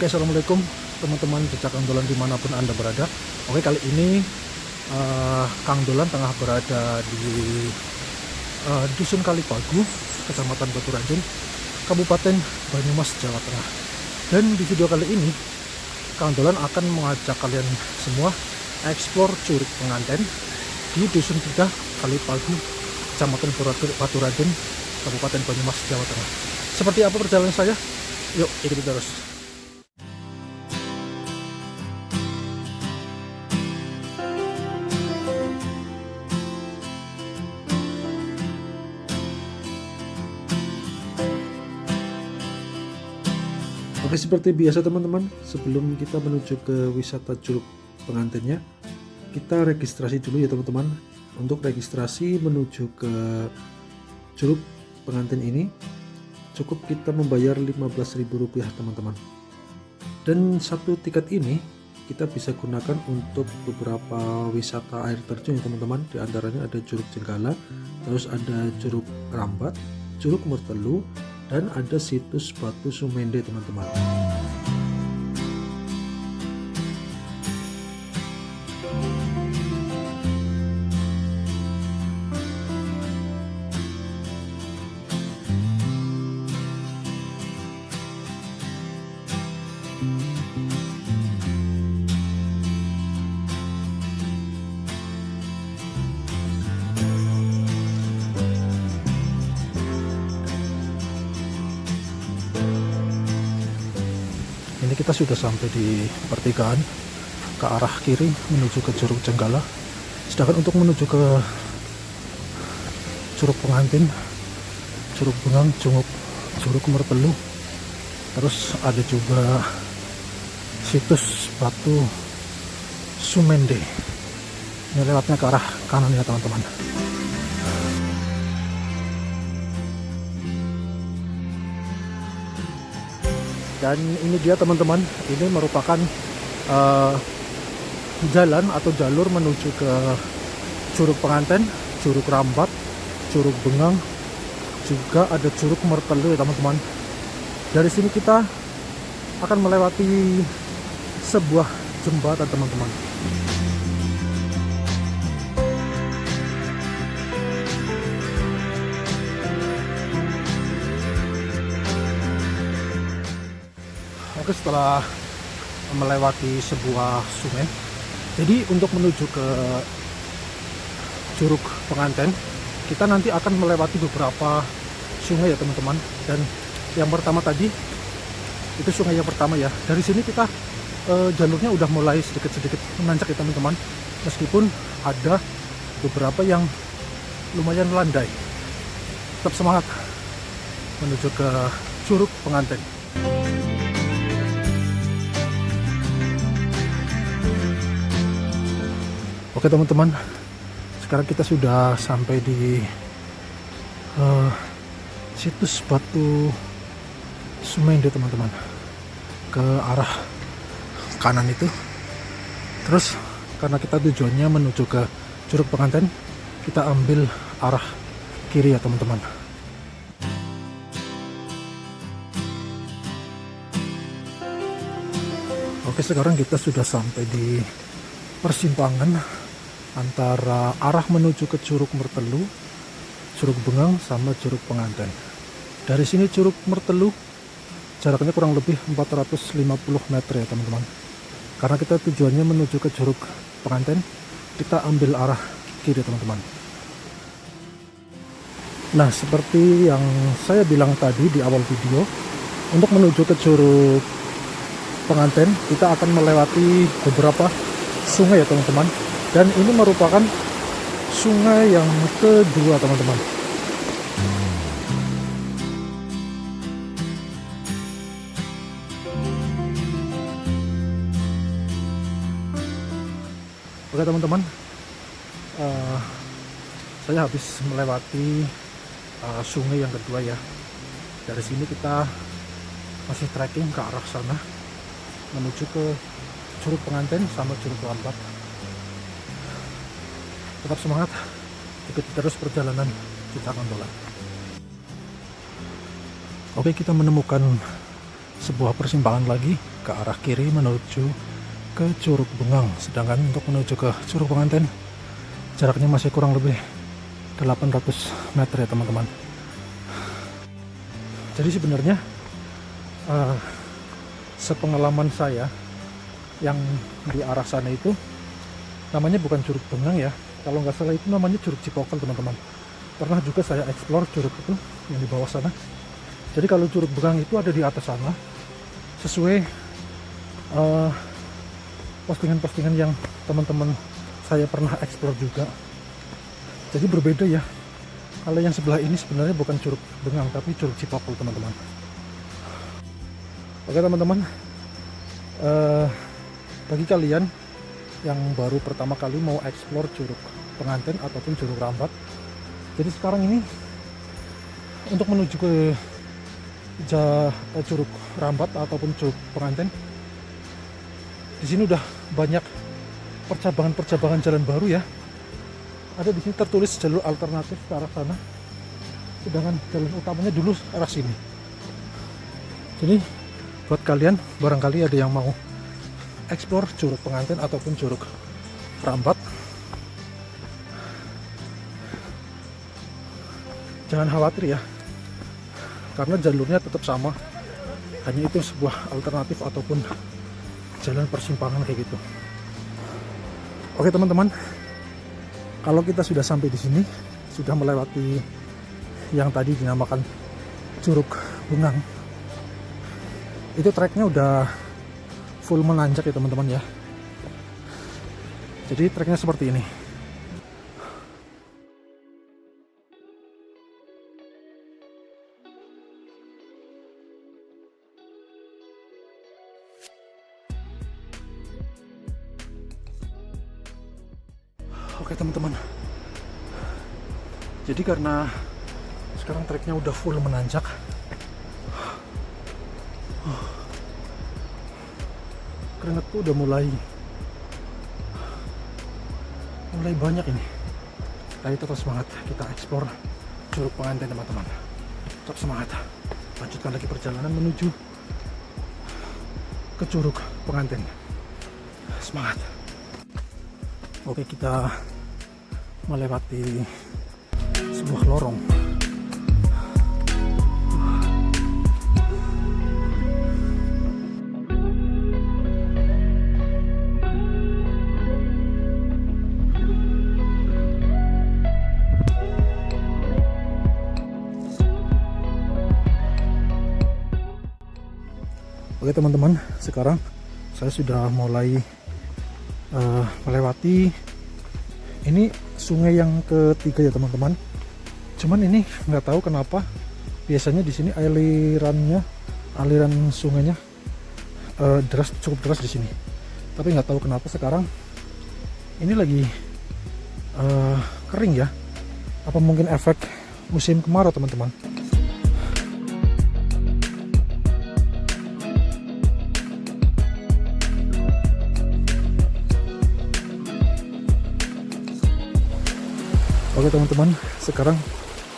Oke, assalamualaikum teman-teman jejak Kang Dolan dimanapun Anda berada. Oke, kali ini Kang Dolan tengah berada di Dusun Kalipagu, Kecamatan Baturadin, Kabupaten Banyumas, Jawa Tengah. Dan di video kali ini Kang Dolan akan mengajak kalian semua eksplor Curug Penganten di Dusun 3 Kalipagu, Kecamatan Baturadin, Kabupaten Banyumas, Jawa Tengah. Seperti apa perjalanan saya? Yuk ikuti terus. Oke, seperti biasa teman-teman, sebelum kita menuju ke wisata Curug Pengantennya, kita registrasi dulu ya teman-teman. Untuk registrasi menuju ke Curug Penganten ini cukup kita membayar Rp15.000 teman-teman. Dan satu tiket ini kita bisa gunakan untuk beberapa wisata air terjun ya teman-teman. Di antaranya ada Curug Jenggala, terus ada Curug Rambat, Curug Mertelu, dan ada situs Batu Sumende teman-teman. Ini kita sudah sampai di pertigaan ke arah kiri menuju ke Curug Jenggala. Sedangkan untuk menuju ke Curug Penganten, Curug Bengang, Curug Mertelu, terus ada juga situs Batu Sumende. Ini lewatnya ke arah kanan ya teman-teman. Dan ini dia teman-teman, ini merupakan jalan atau jalur menuju ke Curug Penganten, Curug Rambat, Curug Bengang, juga ada Curug Mertelu ya teman-teman. Dari sini kita akan melewati sebuah jembatan teman-teman. Oke, setelah melewati sebuah sungai, jadi untuk menuju ke Curug Penganten kita nanti akan melewati beberapa sungai ya teman-teman. Dan yang pertama tadi itu sungai yang pertama ya. Dari sini kita jalurnya udah mulai sedikit-sedikit menanjak ya teman-teman, meskipun ada beberapa yang lumayan landai. Tetap semangat menuju ke Curug Penganten. Oke teman-teman, sekarang kita sudah sampai di situs Batu Sumende teman-teman, ke arah kanan itu. Terus karena kita tujuannya menuju ke Curug Penganten, kita ambil arah kiri ya teman-teman. Oke, sekarang kita sudah sampai di persimpangan antara arah menuju ke Curug Mertelu, Curug Bengang, sama Curug Penganten. Dari sini Curug Mertelu jaraknya kurang lebih 450 meter ya teman-teman. Karena kita tujuannya menuju ke Curug Penganten, kita ambil arah kiri teman-teman. Nah, seperti yang saya bilang tadi di awal video, untuk menuju ke Curug Penganten kita akan melewati beberapa sungai ya teman-teman. Dan ini merupakan sungai yang kedua teman-teman. Oke teman-teman, saya habis melewati sungai yang kedua ya. Dari sini kita masih trekking ke arah sana menuju ke Curug Penganten sama Curug Rambat. Tetap semangat, ikuti terus perjalanan kita Kang Dolan. Oke, kita menemukan sebuah persimpangan lagi ke arah kiri menuju ke Curug Bengang. Sedangkan untuk menuju ke Curug Penganten jaraknya masih kurang lebih 800 meter ya teman-teman. Jadi sebenarnya sepengalaman saya yang di arah sana itu namanya bukan Curug Bengang ya, kalau nggak salah itu namanya Curug Cipokol teman-teman. Pernah juga saya explore curug itu yang di bawah sana. Jadi kalau Curug Bengang itu ada di atas sana, sesuai postingan-postingan yang teman-teman saya pernah explore juga. Jadi berbeda ya. Kalau yang sebelah ini sebenarnya bukan Curug Bengang tapi Curug Cipokol teman-teman. Oke teman-teman, bagi kalian yang baru pertama kali mau explore Curug Penganten ataupun Curug Rambat, jadi sekarang ini untuk menuju ke Curug Rambat ataupun Curug Penganten, di sini udah banyak percabangan-percabangan jalan baru ya. Ada di sini tertulis jalur alternatif ke arah sana, sedangkan jalan utamanya dulu arah sini. Jadi buat kalian barangkali ada yang mau explore Curug Penganten ataupun Curug Rambat, jangan khawatir ya, karena jalurnya tetap sama, hanya itu sebuah alternatif ataupun jalan persimpangan kayak gitu. Oke teman-teman, kalau kita sudah sampai di sini, sudah melewati yang tadi dinamakan Curug Bengang, itu treknya udah full menanjak ya teman-teman ya. Jadi treknya seperti ini. Oke teman-teman, jadi karena sekarang treknya udah full menanjak, keringatku udah mulai banyak ini. Tapi tetap semangat, kita explore Curug Penganten teman-teman. Tetap semangat, lanjutkan lagi perjalanan menuju ke Curug Penganten. Semangat. Oke, kita melewati sebuah lorong. Oke teman-teman, sekarang saya sudah mulai melewati ini sungai yang ketiga ya teman-teman. Cuman ini nggak tahu kenapa biasanya di sini aliran sungainya cukup deras di sini. Tapi nggak tahu kenapa sekarang ini lagi kering ya. Apa mungkin efek musim kemarau teman-teman? Oke teman-teman, sekarang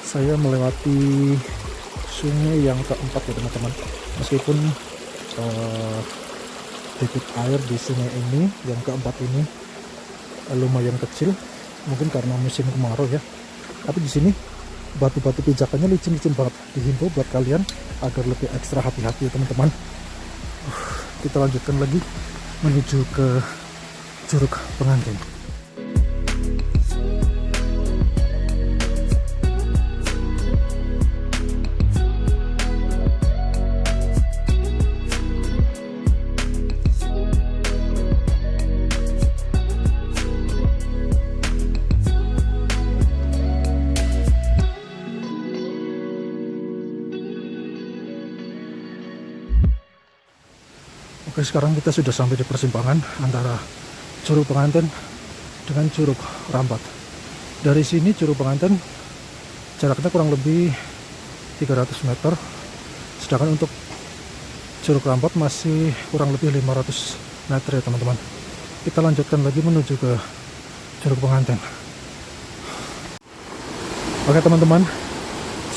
saya melewati sungai yang keempat ya teman-teman. Meskipun debit air di sungai ini yang keempat ini lumayan kecil, mungkin karena musim kemarau ya. Tapi di sini batu-batu pijakannya licin-licin banget. Dihimbau buat kalian agar lebih ekstra hati-hati ya teman-teman. Kita lanjutkan lagi menuju ke Curug Penganten. Oke, sekarang kita sudah sampai di persimpangan antara Curug Penganten dengan Curug Rambat. Dari sini Curug Penganten jaraknya kurang lebih 300 meter, sedangkan untuk Curug Rambat masih kurang lebih 500 meter ya teman-teman. Kita lanjutkan lagi menuju ke Curug Penganten. Oke teman-teman,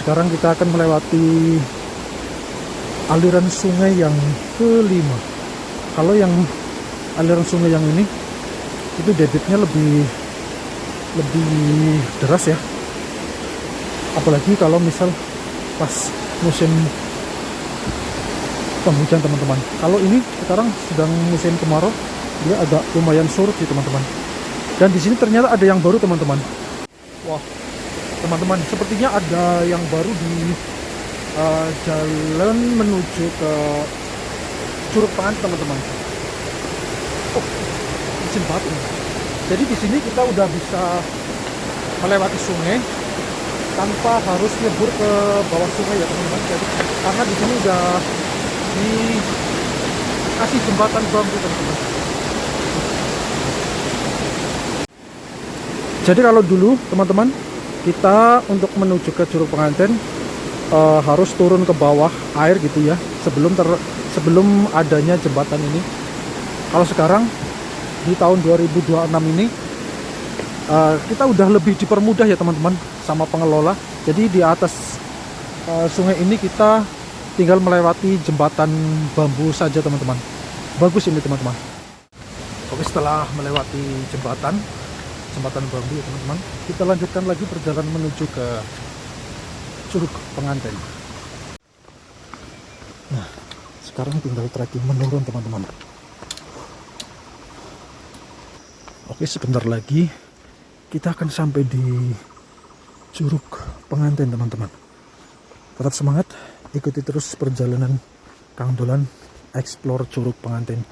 sekarang kita akan melewati aliran sungai yang kelima. Kalau yang aliran sungai yang ini itu debitnya lebih deras ya, apalagi kalau misal pas musim penghujan teman-teman. Kalau ini sekarang sedang musim kemarau, dia agak lumayan surut sih teman-teman. Dan di sini ternyata ada yang baru teman-teman. Wah teman-teman, sepertinya ada yang baru di jalan menuju ke Curug Penganten teman-teman. Oh, izin banget ini. Jadi di sini kita udah bisa melewati sungai tanpa harus nyebur ke bawah sungai ya teman-teman. Jadi karena di sini udah dikasih jembatan bambu teman-teman. Jadi kalau dulu teman-teman, kita untuk menuju ke Curug Penganten harus turun ke bawah air gitu ya, sebelum adanya jembatan ini. Kalau sekarang di tahun 2026 ini kita udah lebih dipermudah ya teman-teman sama pengelola. Jadi di atas sungai ini kita tinggal melewati jembatan bambu saja teman-teman. Bagus ini teman-teman. Oke, setelah melewati jembatan bambu ya teman-teman, kita lanjutkan lagi perjalanan menuju ke Curug Penganten. Nah, sekarang tinggal trekking menurun teman-teman. Oke, sebentar lagi kita akan sampai di Curug Penganten teman-teman. Tetap semangat, ikuti terus perjalanan Kang Dolan explore Curug Penganten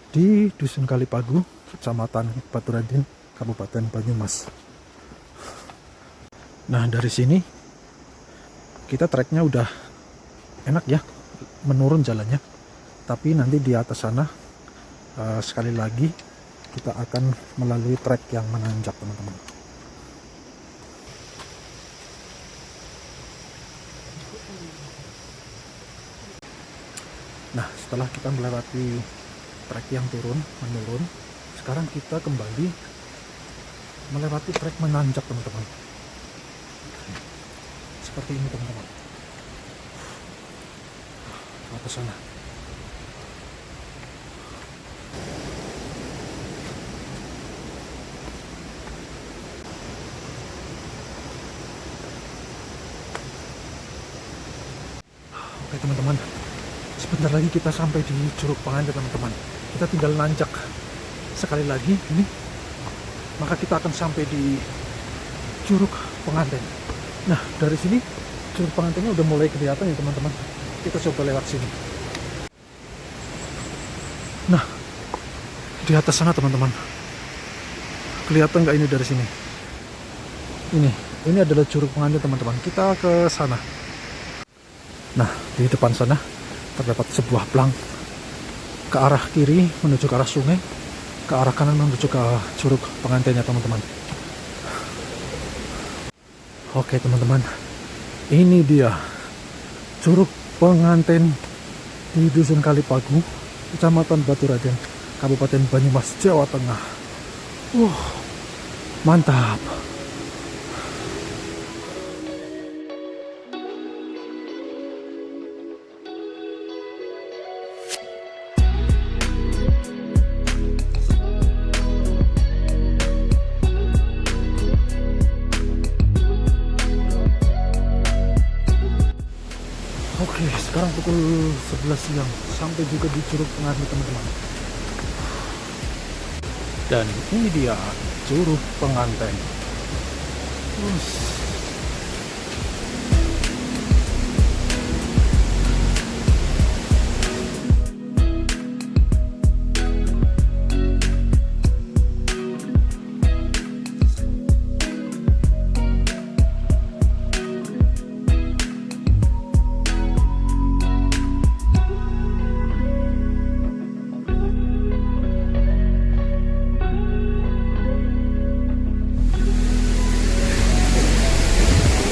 di Dusun Kalipagu, Kecamatan Baturadin, Kabupaten Banyumas. Nah, dari sini kita treknya udah enak ya, menurun jalannya. Tapi nanti di atas sana sekali lagi kita akan melalui trek yang menanjak teman-teman. Nah, setelah kita melewati trek yang menurun, sekarang kita kembali melewati trek menanjak teman-teman. Seperti ini teman-teman. Ke atas sana. Oke teman-teman, sebentar lagi kita sampai di Curug Penganten teman-teman. Kita tinggal nanjak sekali lagi ini, maka kita akan sampai di Curug Penganten. Nah, dari sini Curug Pengantennya udah mulai kelihatan ya teman-teman. Kita coba lewat sini. Nah, di atas sana teman-teman, kelihatan nggak ini dari sini? Ini adalah Curug Penganten teman-teman. Kita ke sana. Nah, di depan sana terdapat sebuah plang ke arah kiri menuju ke arah sungai, ke arah kanan menuju ke Curug Pengantennya teman-teman. Oke teman-teman, ini dia Curug Penganten di Dusun Kalipagu, Kecamatan Baturadin, Kabupaten Banyumas, Jawa Tengah. Mantap. Oke, sekarang pukul 11 siang, sampai juga di Curug Penganten teman-teman. Dan ini dia Curug Penganten.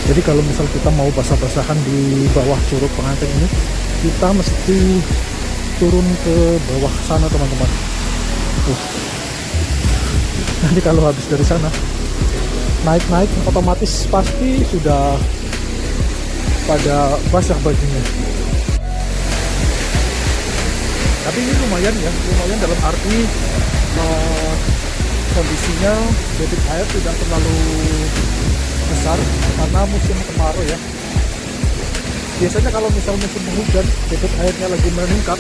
Jadi kalau misal kita mau basah-basahan di bawah Curug Penganten ini, kita mesti turun ke bawah sana teman-teman. Nanti kalau habis dari sana naik-naik otomatis pasti sudah pada basah bajunya. Tapi Tapi ini lumayan ya, lumayan dalam arti kondisinya debit air tidak terlalu besar karena musim kemarau ya. Biasanya kalau misal musim penghujan debit airnya lagi meningkat,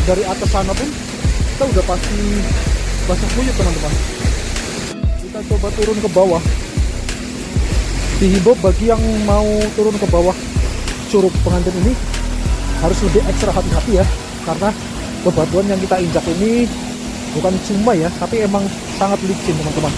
dari atas sana pun kita udah pasti basah kuyup teman-teman. Kita coba turun ke bawah. Dihimbau bagi yang mau turun ke bawah Curug Pengantin ini harus lebih ekstra hati-hati ya, karena bebatuan yang kita injak ini bukan cuma ya, tapi emang sangat licin teman-teman.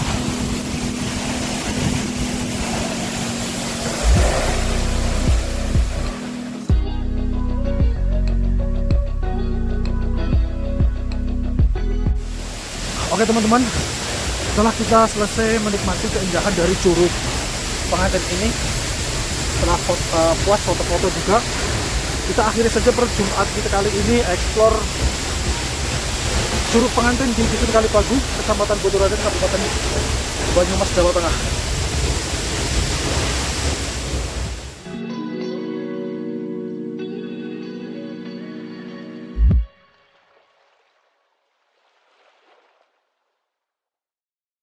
Oke teman-teman, setelah kita selesai menikmati keindahan dari Curug Pengantin ini, setelah puas foto-foto juga, kita akhiri saja perjumpaan kita kali ini explore Curug Pengantin di Dusun Kalipagu, Kecamatan Bojoroden, Kabupaten Banyumas, Jawa Tengah.